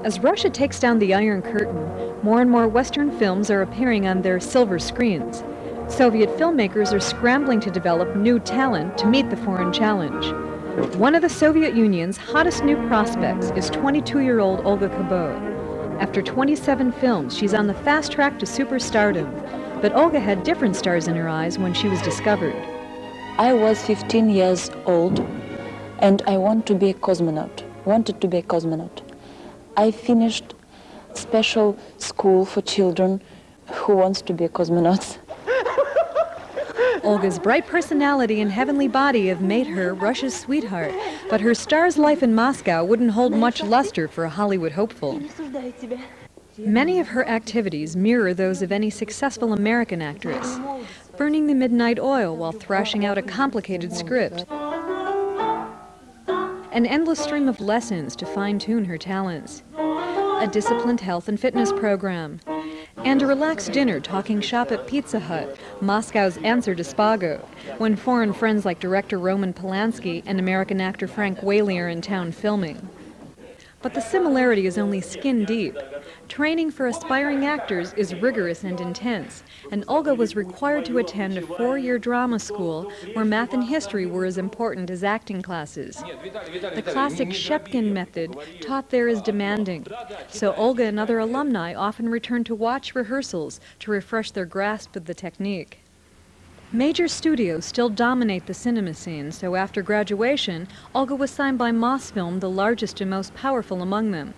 As Russia takes down the Iron Curtain, more and more Western films are appearing on their silver screens. Soviet filmmakers are scrambling to develop new talent to meet the foreign challenge. One of the Soviet Union's hottest new prospects is 22-year-old Olga Kabo. After 27 films, she's on the fast track to superstardom. But Olga had different stars in her eyes when she was discovered. I was 15 years old and I wanted to be a cosmonaut. I finished special school for children who wants to be cosmonauts. Olga's bright personality and heavenly body have made her Russia's sweetheart, but her star's life in Moscow wouldn't hold much luster for a Hollywood hopeful. Many of her activities mirror those of any successful American actress, burning the midnight oil while thrashing out a complicated script, an endless stream of lessons to fine-tune her talents, a disciplined health and fitness program, and a relaxed dinner talking shop at Pizza Hut, Moscow's answer to Spago, when foreign friends like director Roman Polanski and American actor Frank Whaley are in town filming. But the similarity is only skin deep. Training for aspiring actors is rigorous and intense, and Olga was required to attend a 4-year drama school where math and history were as important as acting classes. The classic Shepkin method taught there is demanding, so Olga and other alumni often return to watch rehearsals to refresh their grasp of the technique. Major studios still dominate the cinema scene, so after graduation, Olga was signed by Mosfilm, the largest and most powerful among them.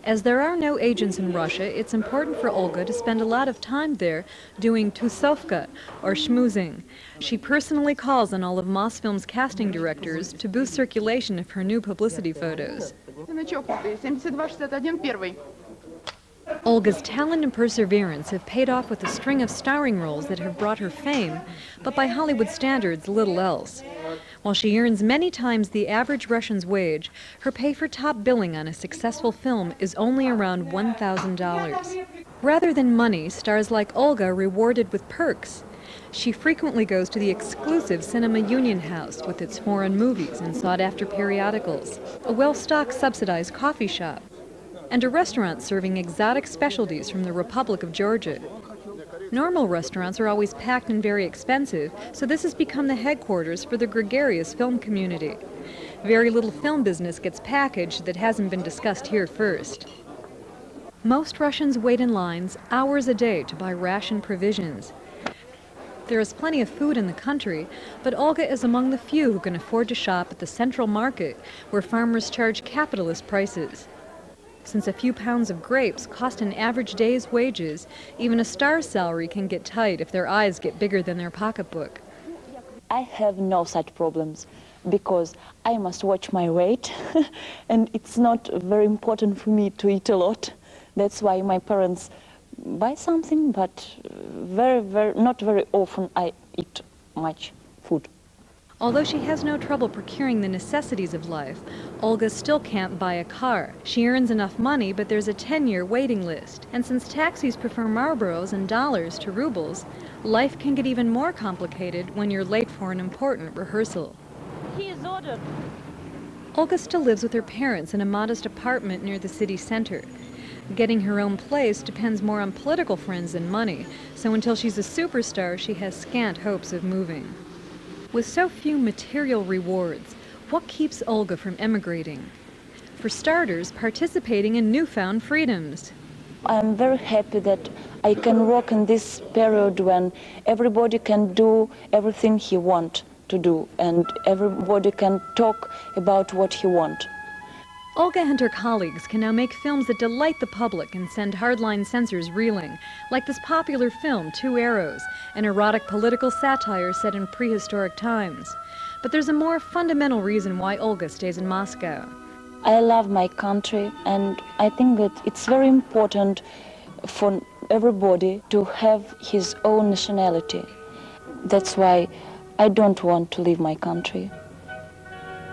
As there are no agents in Russia, it's important for Olga to spend a lot of time there doing tusovka, or schmoozing. She personally calls on all of Mosfilm's casting directors to boost circulation of her new publicity photos. Olga's talent and perseverance have paid off with a string of starring roles that have brought her fame, but by Hollywood standards, little else. While she earns many times the average Russian's wage, her pay for top billing on a successful film is only around $1,000. Rather than money, stars like Olga are rewarded with perks. She frequently goes to the exclusive Cinema Union House with its foreign movies and sought-after periodicals, a well-stocked subsidized coffee shop, and a restaurant serving exotic specialties from the Republic of Georgia. Normal restaurants are always packed and very expensive, so this has become the headquarters for the gregarious film community. Very little film business gets packaged that hasn't been discussed here first. Most Russians wait in lines hours a day to buy ration provisions. There is plenty of food in the country, but Olga is among the few who can afford to shop at the central market, where farmers charge capitalist prices. Since a few pounds of grapes cost an average day's wages, even a star's salary can get tight if their eyes get bigger than their pocketbook. I have no such problems because I must watch my weight and it's not very important for me to eat a lot. That's why my parents buy something, but not very often I eat much food. Although she has no trouble procuring the necessities of life, Olga still can't buy a car. She earns enough money, but there's a 10-year waiting list. And since taxis prefer Marlboros and dollars to rubles, life can get even more complicated when you're late for an important rehearsal. He is ordered. Olga still lives with her parents in a modest apartment near the city center. Getting her own place depends more on political friends than money, so until she's a superstar, she has scant hopes of moving. With so few material rewards, what keeps Olga from emigrating? For starters, participating in newfound freedoms. I'm very happy that I can work in this period when everybody can do everything he wants to do and everybody can talk about what he wants. Olga and her colleagues can now make films that delight the public and send hardline censors reeling, like this popular film, Two Arrows, an erotic political satire set in prehistoric times. But there's a more fundamental reason why Olga stays in Moscow. I love my country, and I think that it's very important for everybody to have his own nationality. That's why I don't want to leave my country.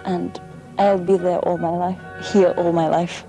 And I'll be there all my life, here all my life.